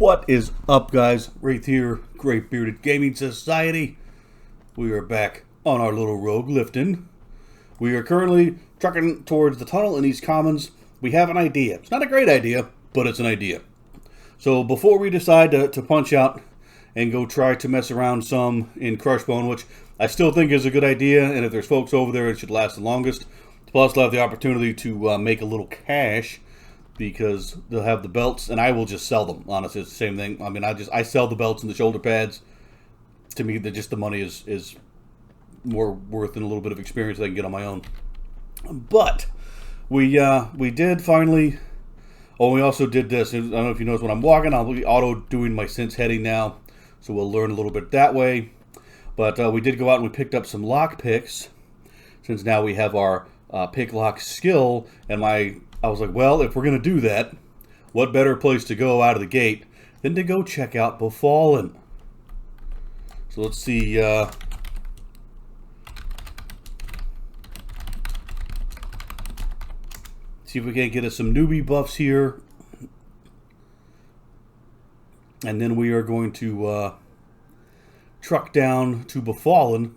What is up, guys? Wraith here, Great Bearded Gaming Society. We are back on our little rogue lifting. We are currently trucking towards the tunnel in East Commons. We have an idea. It's not a great idea, but it's an idea. So before we decide to punch out and go try to mess around some in Crushbone, which I still think is a good idea, and if there's folks over there, it should last the longest. Plus, they'll have the opportunity to make a little cash, because they'll have the belts, and I will just sell them. Honestly, it's the same thing. I mean, I sell the belts and the shoulder pads. To me, the money is more worth than a little bit of experience that I can get on my own. But we did finally. Oh, we also did this. I don't know if you notice when I'm walking, I'll be auto doing my sense heading now, so we'll learn a little bit that way. But we did go out and we picked up some lock picks, since now we have our pick lock skill, and I was like, well, if we're going to do that, what better place to go out of the gate than to go check out Befallen. So let's see. See if we can't get us some newbie buffs here. And then we are going to truck down to Befallen,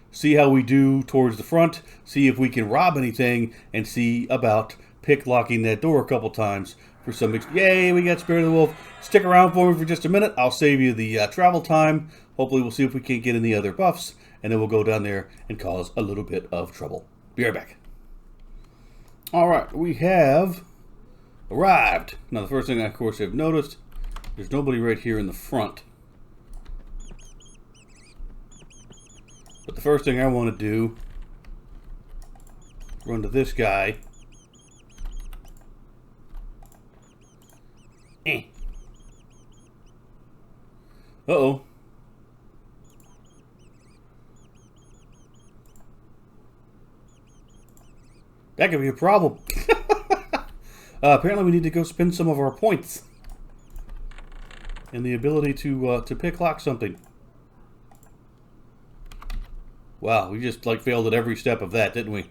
see how we do towards the front, see if we can rob anything, and see about pick locking that door a couple times for some yay, we got Spirit of the Wolf. Stick around for me for just a minute. I'll save you the travel time. Hopefully we'll see if we can't get any other buffs, and then we'll go down there and cause a little bit of trouble. Be right back. Alright, we have arrived. Now the first thing I, of course, have noticed, there's nobody right here in the front. But the first thing I want to do, run to this guy. Uh-oh. That could be a problem. Apparently we need to go spend some of our points and the ability to pick lock something. Wow, we just like failed at every step of that, didn't we?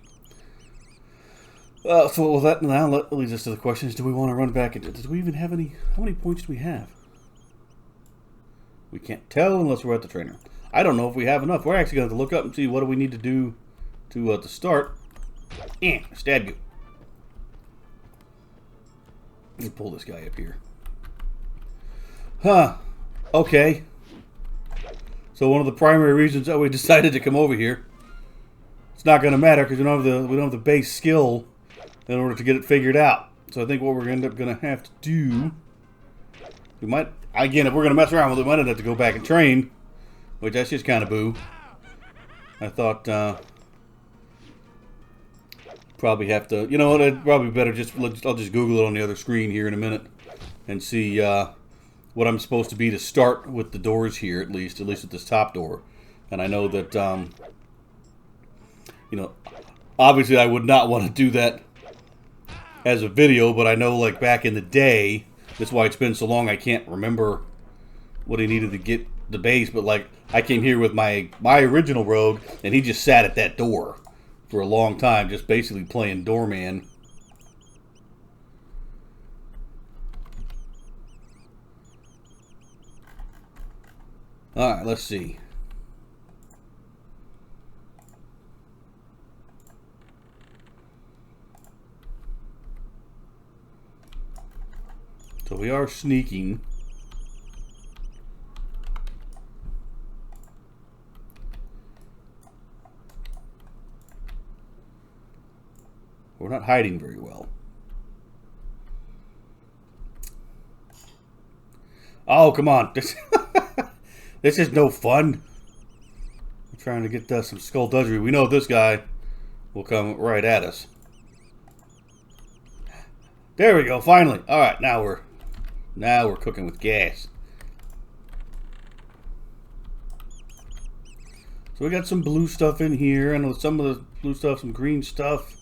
So with that now leads us to the question: is do we want to run back? Do we even have any? How many points do we have? We can't tell unless we're at the trainer. I don't know if we have enough. We're actually going to have to look up and see what do we need to do to start. Stab you. Let me pull this guy up here. Huh. Okay. So one of the primary reasons that we decided to come over here, it's not going to matter because we don't have the base skill in order to get it figured out. So I think what we're going to have to do, we might, again, if we're going to mess around with it, we might have to go back and train, which that's just kind of boo. I thought probably have to, you know what, it'd probably be better I'll just Google it on the other screen here in a minute and see what I'm supposed to be to start with the doors here, at least at this top door. And I know that, you know, obviously I would not want to do that as a video, but I know like back in the day, that's why it's been so long I can't remember what he needed to get the base, but like I came here with my original rogue and he just sat at that door for a long time, just basically playing doorman. Alright, let's see. So we are sneaking. We're not hiding very well. Oh, come on. This is no fun. I'm trying to get some skullduggery. We know this guy will come right at us. There we go, finally. Alright, now we're cooking with gas. So we got some blue stuff in here. I know some of the blue stuff, some green stuff.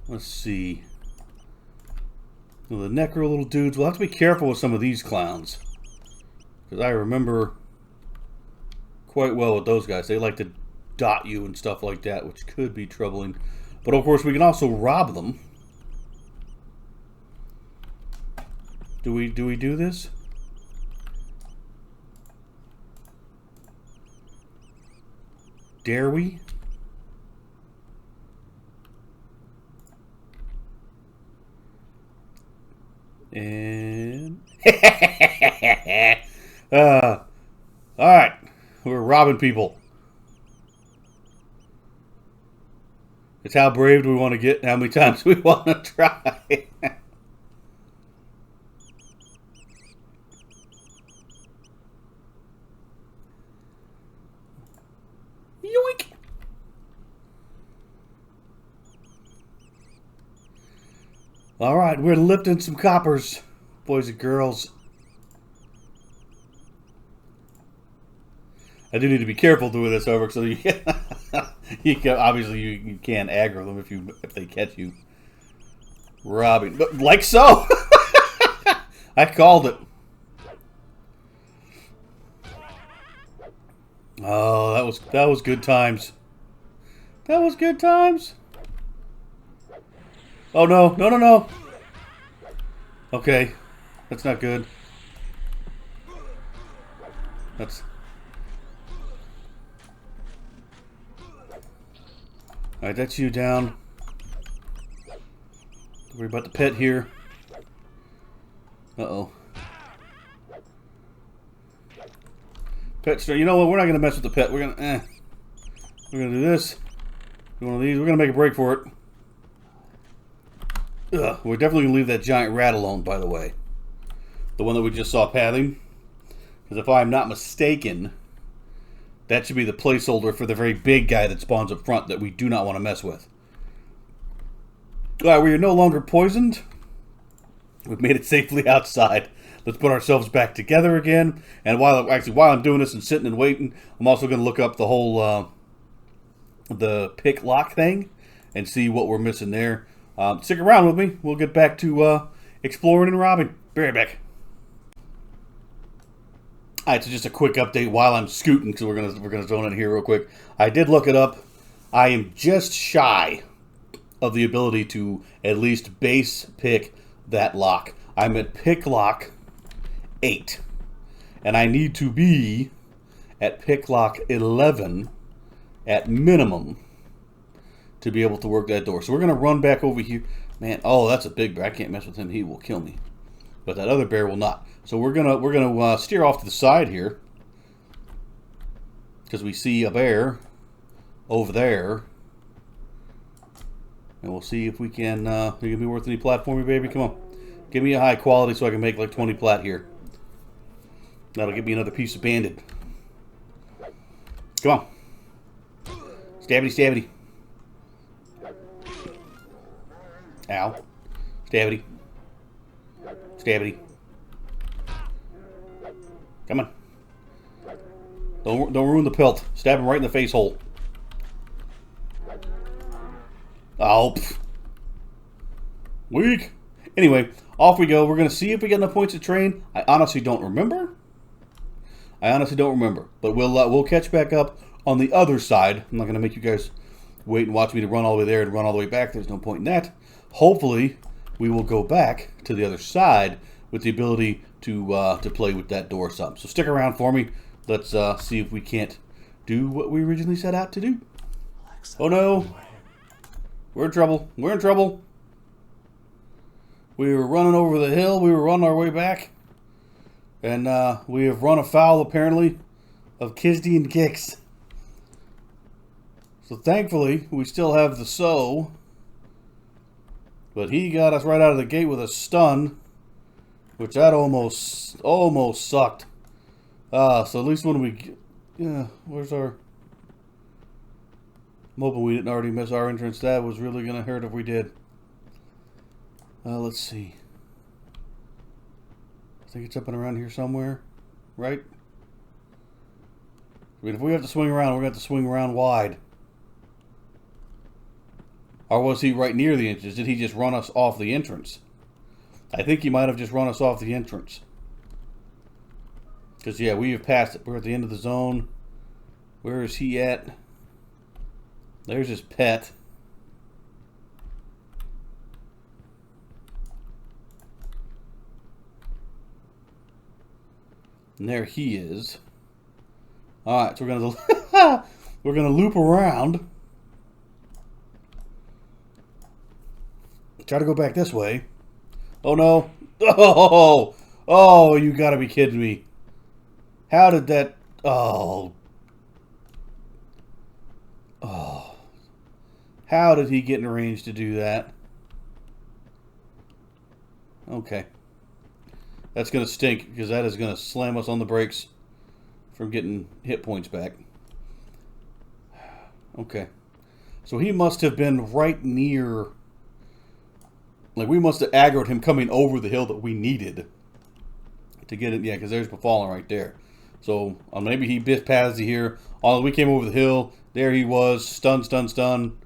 Let's see. Well, the necro little dudes. We'll have to be careful with some of these clowns, because I remember quite well with those guys. They like to dot you and stuff like that, which could be troubling. But of course, we can also rob them. Do we do this? Dare we? And all right, we're robbing people. It's how brave do we want to get, and how many times we want to try. Yoink! All right, we're lifting some coppers, boys and girls. I do need to be careful doing this, however, so you can, obviously you can't aggro them if they catch you robbing, but like so. I called it. Oh, that was good times. That was good times. Oh no, no, no, no. Okay, that's not good. That's. Alright, that's you down. Don't worry about the pet here. Uh-oh. Pet store. You know what? We're not going to mess with the pet. We're going to do this. Do one of these. We're going to make a break for it. Ugh. We're definitely going to leave that giant rat alone, by the way. The one that we just saw pathing. Because if I'm not mistaken, that should be the placeholder for the very big guy that spawns up front that we do not want to mess with. Alright, we are no longer poisoned. We've made it safely outside. Let's put ourselves back together again. And while I'm doing this and sitting and waiting, I'm also going to look up the whole the pick lock thing and see what we're missing there. Stick around with me. We'll get back to exploring and robbing. Be right back. Alright, so just a quick update while I'm scooting, because we're gonna zone in here real quick. I did look it up. I am just shy of the ability to at least base pick that lock. I'm at pick lock 8, and I need to be at pick lock 11 at minimum to be able to work that door. So we're gonna run back over here. Man, oh, that's a big bear. I can't mess with him. He will kill me. But that other bear will not. So we're gonna steer off to the side here because we see a bear over there, and we'll see if we can. Are you gonna be worth any plat for me, baby? Come on, give me a high quality so I can make like 20 plat here. That'll give me another piece of banded. Come on, stabbity, stabbity. Ow, stabbity, stabbity. Come on. Don't ruin the pelt. Stab him right in the face hole. Oh. Pff. Weak. Anyway, off we go. We're going to see if we get enough points to train. I honestly don't remember. But we'll catch back up on the other side. I'm not going to make you guys wait and watch me to run all the way there and run all the way back. There's no point in that. Hopefully, we will go back to the other side with the ability to play with that door some. So stick around for me. Let's see if we can't do what we originally set out to do. Oh no. We're in trouble. We're in trouble. We were running over the hill. We were running our way back. And we have run afoul, apparently, of Kisdy and Kix. So thankfully, we still have the So. But he got us right out of the gate with a stun. Which that almost sucked. So at least when we... Yeah, where's our... I'm hoping we didn't already miss our entrance. That was really going to hurt if we did. Let's see. I think it's up and around here somewhere. Right? I mean, if we have to swing around, we're going to have to swing around wide. Or was he right near the entrance? Did he just run us off the entrance? I think he might have just run us off the entrance. Because, yeah, we have passed it. We're at the end of the zone. Where is he at? There's his pet. And there he is. Alright, so we're going to... We're going to loop around. Try to go back this way. Oh, no. Oh, oh, you got to be kidding me. How did that... Oh. Oh. How did he get in range to do that? Okay. That's going to stink, because that is going to slam us on the brakes from getting hit points back. Okay. So he must have been right near... Like, we must have aggroed him coming over the hill that we needed to get it. Yeah, because there's Befallen right there. So, maybe he bit past here. Oh, we came over the hill. There he was. Stun, stun, stun.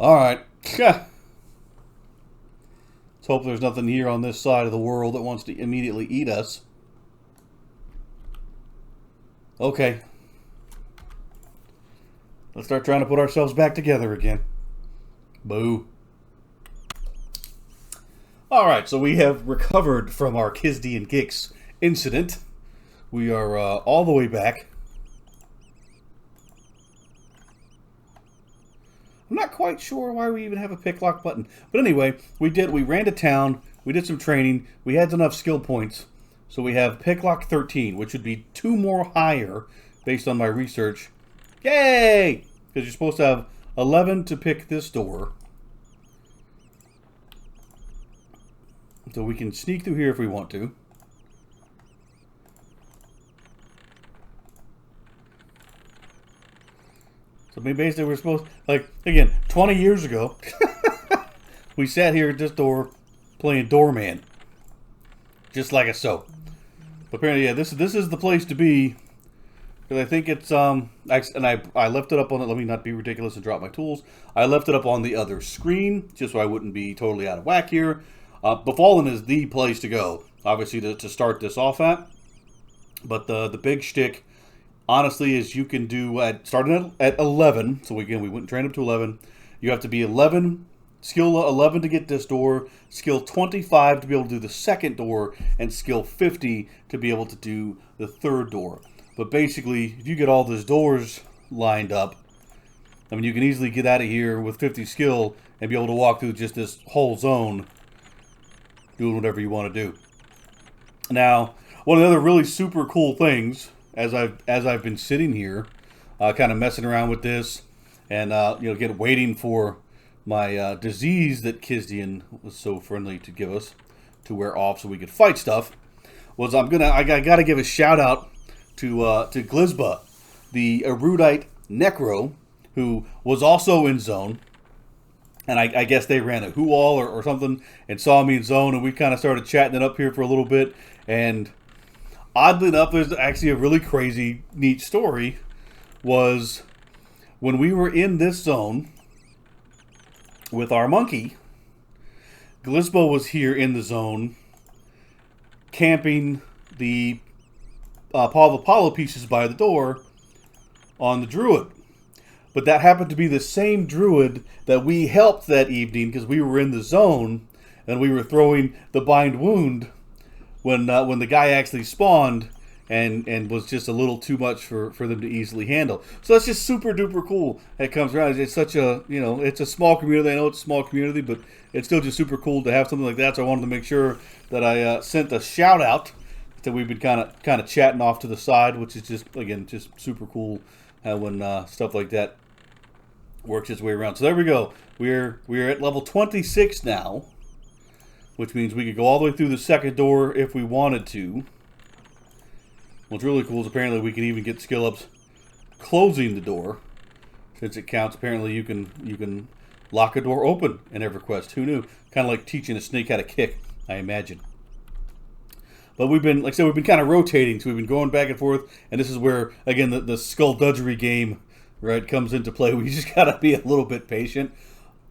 Alright. Let's hope there's nothing here on this side of the world that wants to immediately eat us. Okay. Let's start trying to put ourselves back together again. Boo. Alright, so we have recovered from our Kizdi and Gix incident. We are all the way back. I'm not quite sure why we even have a pick lock button. But anyway, we ran to town, we did some training, we had enough skill points. So we have pick lock 13, which would be 2 more higher based on my research. Yay! Because you're supposed to have 11 to pick this door. So we can sneak through here if we want to. So basically we're supposed, like, again, 20 years ago, we sat here at this door playing doorman. Just like it's so. But apparently, yeah, this is the place to be. Because I think it's, I left it up on it. Let me not be ridiculous and drop my tools. I left it up on the other screen, just so I wouldn't be totally out of whack here. Befallen is the place to go, obviously, to start this off at. But the big shtick, honestly, is you can do, starting at 11, so again, we went and trained up to 11. You have to be 11, skill 11 to get this door, skill 25 to be able to do the second door, and skill 50 to be able to do the third door. But basically, if you get all those doors lined up, I mean, you can easily get out of here with 50 skill and be able to walk through just this whole zone doing whatever you want to do. Now, one of the other really super cool things, as I've been sitting here, kind of messing around with this, and waiting for my disease that Kizdian was so friendly to give us to wear off so we could fight stuff, was I got to give a shout out to Glizba, the erudite necro, who was also in zone. And I guess they ran a who-all or something and saw me in zone, and we kind of started chatting it up here for a little bit. And oddly enough, there's actually a really crazy, neat story. Was when we were in this zone with our monkey, Glizbo was here in the zone camping the Apollo pieces by the door on the druid. But that happened to be the same druid that we helped that evening because we were in the zone and we were throwing the bind wound when the guy actually spawned and was just a little too much for them to easily handle. So that's just super duper cool. It comes around. It's such a, it's a small community. I know it's a small community, but it's still just super cool to have something like that. So I wanted to make sure that I sent a shout out that we've been kind of chatting off to the side, which is just, again, just super cool when stuff like that works its way around. So there we go. We're at level 26 now, which means we could go all the way through the second door if we wanted to. What's really cool is apparently we can even get skill ups closing the door, since it counts. Apparently you can lock a door open in EverQuest. Who knew? Kind of like teaching a snake how to kick, I imagine. But we've been, like I said, we've been kind of rotating, so we've been going back and forth, and this is where, again, the Skulduggery game, right, comes into play. We just gotta be a little bit patient.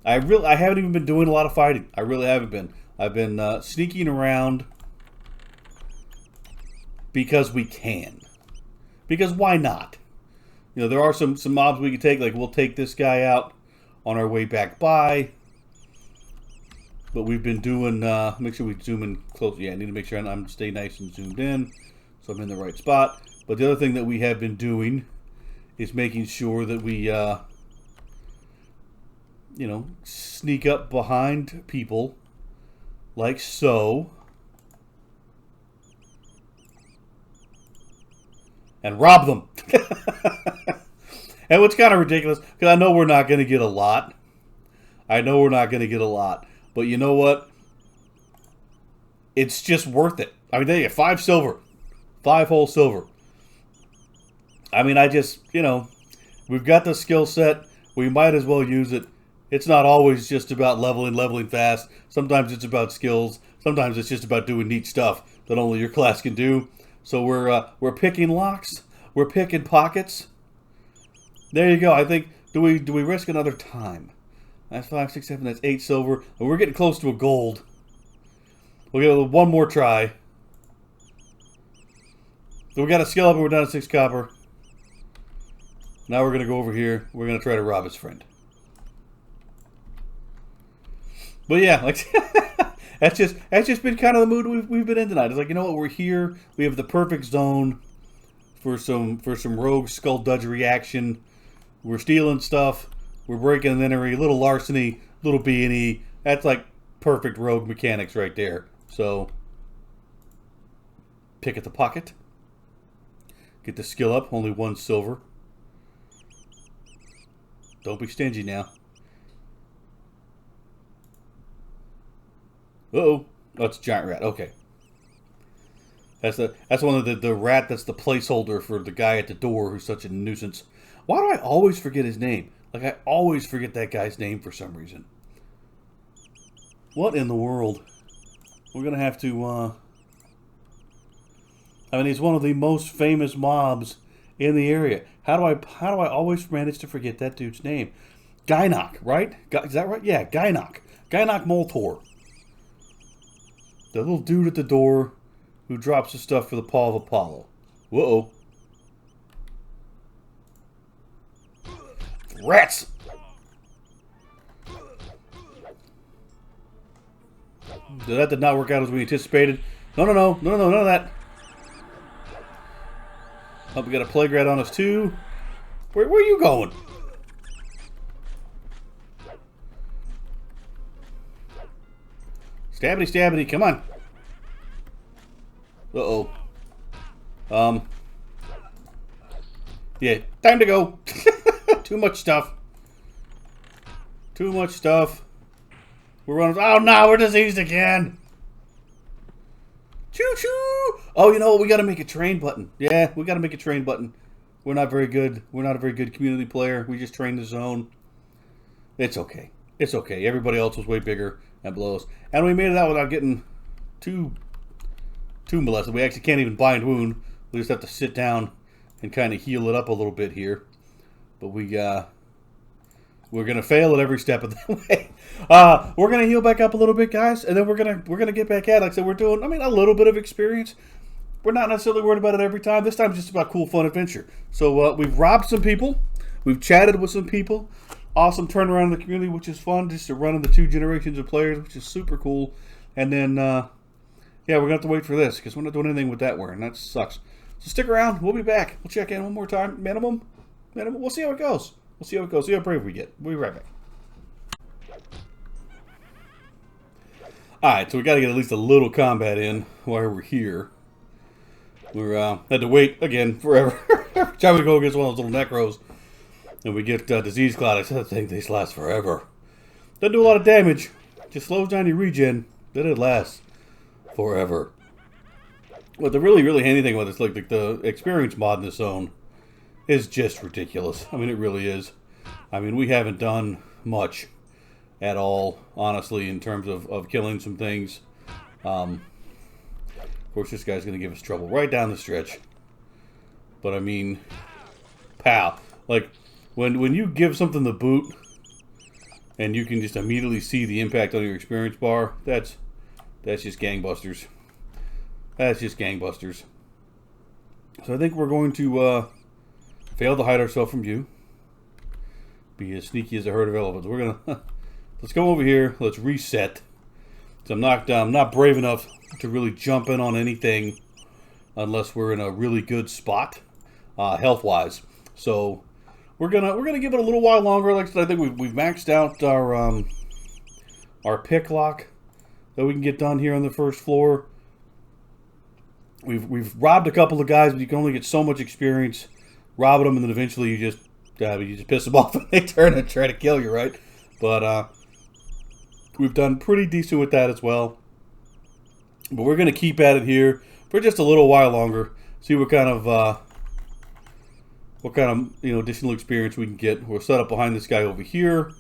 I haven't even been doing a lot of fighting. I really haven't been. I've been sneaking around because we can. Because why not? There are some mobs we can take. Like, we'll take this guy out on our way back by. But we've been doing, make sure we zoom in close. Yeah, I need to make sure I'm stay nice and zoomed in, so I'm in the right spot. But the other thing that we have been doing is making sure that we, you know, sneak up behind people like so. And rob them. And what's kind of ridiculous, because I know we're not going to get a lot. I know we're not going to get a lot. But you know what? It's just worth it. I mean, they get 5 silver. 5 whole silver. I mean, I just, you know, we've got the skill set. We might as well use it. It's not always just about leveling fast. Sometimes it's about skills. Sometimes it's just about doing neat stuff that only your class can do. So we're picking locks. We're picking pockets. There you go. I think, do we risk another time? That's 5, 6, 7. That's 8 silver. And we're getting close to a gold. We'll get one more try. So we got a skill up and we're down to 6 copper. Now we're gonna go over here. We're gonna try to rob his friend. But yeah, like that's just been kind of the mood we've been in tonight. It's like, you know what, we're here. We have the perfect zone for some rogue skullduggery action. We're stealing stuff. We're breaking and entering, a little larceny, little B&E. That's like perfect rogue mechanics right there. So pick at the pocket. Get the skill up. Only 1 silver. Don't be stingy now. Uh-oh. Oh, it's a giant rat. Okay. That's one of the rat that's the placeholder for the guy at the door who's such a nuisance. Why do I always forget his name? Like, I always forget that guy's name for some reason. What in the world? We're going to have to, I mean, he's one of the most famous mobs in the area. How do I always manage to forget that dude's name? Gynock, right? Is that right? Yeah, Gynock. Gynock Moltor. The little dude at the door who drops the stuff for the Paw of Apollo. Whoa. Rats! That did not work out as we anticipated. No, none of that. Oh, we got a plague rat on us too. Where are you going? Stabbity, stabbity, come on. Uh-oh. Yeah, time to go. Too much stuff. Too much stuff. We're running. Oh no, we're diseased again. Choo-choo! Oh, you know what? We got to make a train button. Yeah, we got to make a train button. We're not very good. We're not a very good community player. We just trained the zone. It's okay. It's okay. Everybody else was way bigger and below us. And we made it out without getting too molested. We actually can't even bind wound. We just have to sit down and kind of heal it up a little bit here. But we're gonna fail at every step of the way. We're gonna heal back up a little bit, guys, and then we're gonna get back at it. Like I said, we're doing, I mean, a little bit of experience. We're not necessarily worried about it every time. This time, it's just about cool, fun adventure. So we've robbed some people, we've chatted with some people. Awesome turnaround in the community, which is fun, just to run into 2 generations of players, which is super cool. And then, yeah, we're gonna have to wait for this because we're not doing anything with that wearing. That sucks. So stick around. We'll be back. We'll check in one more time. Minimum. We'll see how it goes. We'll see how it goes. See how brave we get. We'll be right back. Alright, so we got to get at least a little combat in while we're here. We're had to wait, again, forever. Every time we go against one of those little necros and we get disease cloud, I said, I think these last forever. Doesn't do a lot of damage. Just slows down your regen. Then it lasts forever. But the really, really handy thing about this, like the experience mod in this zone, is just ridiculous. I mean, it really is. I mean, we haven't done much at all, honestly, in terms of killing some things. Of course, this guy's going to give us trouble right down the stretch. But, I mean, pal. Like, when you give something the boot, and you can just immediately see the impact on your experience bar, that's just gangbusters. That's just gangbusters. So I think we're going to fail to hide ourselves from you. Be as sneaky as a herd of elephants. We're gonna let's go over here. Let's reset. So I'm not brave enough to really jump in on anything unless we're in a really good spot, health-wise. So we're gonna give it a little while longer. Like I said, I think we've maxed out our pick lock that we can get done here on the first floor. We've robbed a couple of guys, but you can only get so much experience robbing them, and then eventually you just piss them off and they turn and try to kill you, right? But we've done pretty decent with that as well. But we're going to keep at it here for just a little while longer. See what kind of additional experience we can get. We'll set up behind this guy over here,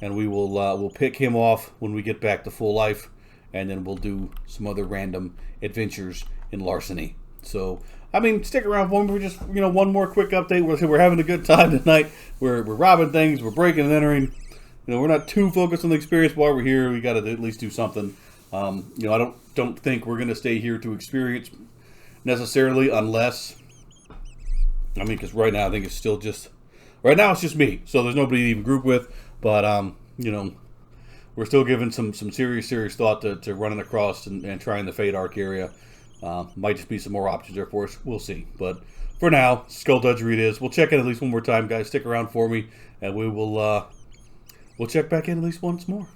and we'll pick him off when we get back to full life, and then we'll do some other random adventures in larceny. So, I mean, stick around for me. We're just, one more quick update. We're having a good time tonight. We're robbing things. We're breaking and entering. We're not too focused on the experience while we're here. We got to at least do something. I don't think we're going to stay here to experience necessarily, unless, because right now I think it's still just, right now it's just me. So there's nobody to even group with. But, we're still giving some serious thought to running across and trying the Fade Arc area. Might just be some more options there for us. We'll see. But for now, Skulduggery it is. We'll check in at least one more time, guys. Stick around for me, and we'll check back in at least once more.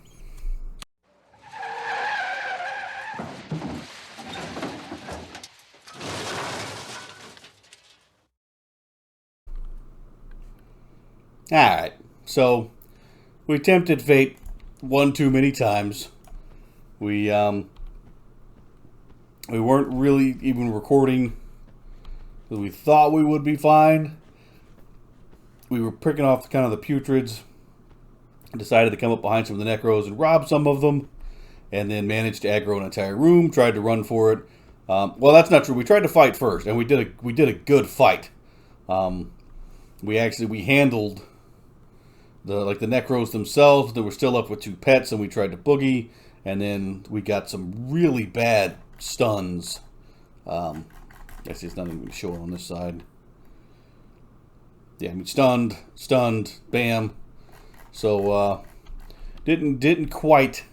Alright, so we tempted fate one too many times. We weren't really even recording. We thought we would be fine. We were picking off kind of the putreds. Decided to come up behind some of the necros and rob some of them, and then managed to aggro an entire room. Tried to run for it. Well, that's not true. We tried to fight first, and we did a good fight. We handled the necros themselves. They were still up with 2 pets, and we tried to boogie, and then we got some really bad stuns. Actually, it's not even showing on this side. Yeah, stunned, bam. So didn't quite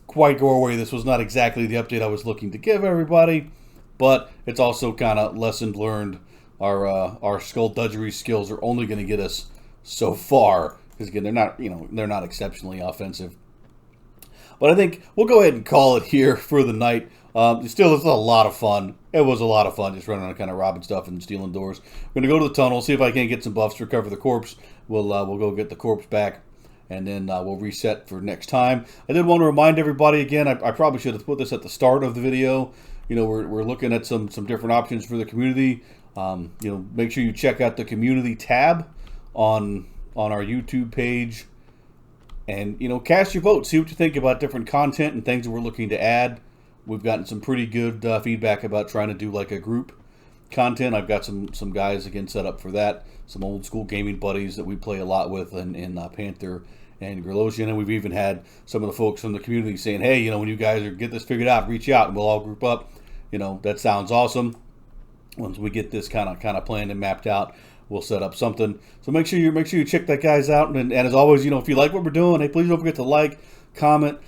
go our way. This was not exactly the update I was looking to give everybody, but it's also kind of lesson learned. Our Skulduggery skills are only going to get us so far, because again, they're not exceptionally offensive. But I think we'll go ahead and call it here for the night. Still, it's a lot of fun. It was a lot of fun just running around kind of robbing stuff and stealing doors. We're going to go to the tunnel, see if I can get some buffs to recover the corpse. We'll go get the corpse back, and then we'll reset for next time. I did want to remind everybody again, I probably should have put this at the start of the video. We're looking at some different options for the community. Make sure you check out the community tab on our YouTube page, and cast your vote. See what you think about different content and things that we're looking to add. We've gotten some pretty good feedback about trying to do like a group content. I've got some guys again set up for that. Some old school gaming buddies that we play a lot with in Panther and Grilosian, and we've even had some of the folks from the community saying, hey, when you guys get this figured out, reach out and we'll all group up. That sounds awesome. Once we get this kind of planned and mapped out, we'll set up something. So make sure you check that guys out. And as always, if you like what we're doing, hey, please don't forget to like, comment,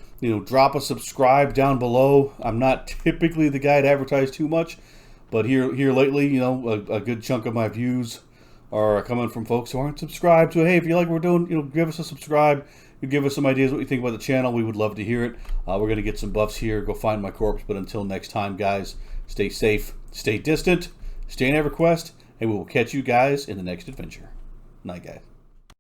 drop a subscribe down below. I'm not typically the guy to advertise too much, but here lately, a good chunk of my views are coming from folks who aren't subscribed. So hey, if you like what we're doing, give us a subscribe. You give us some ideas what you think about the channel. We would love to hear it. We're going to get some buffs here. Go find my corpse. But until next time, guys, stay safe, stay distant, stay in EverQuest, and we will catch you guys in the next adventure. Night, guys.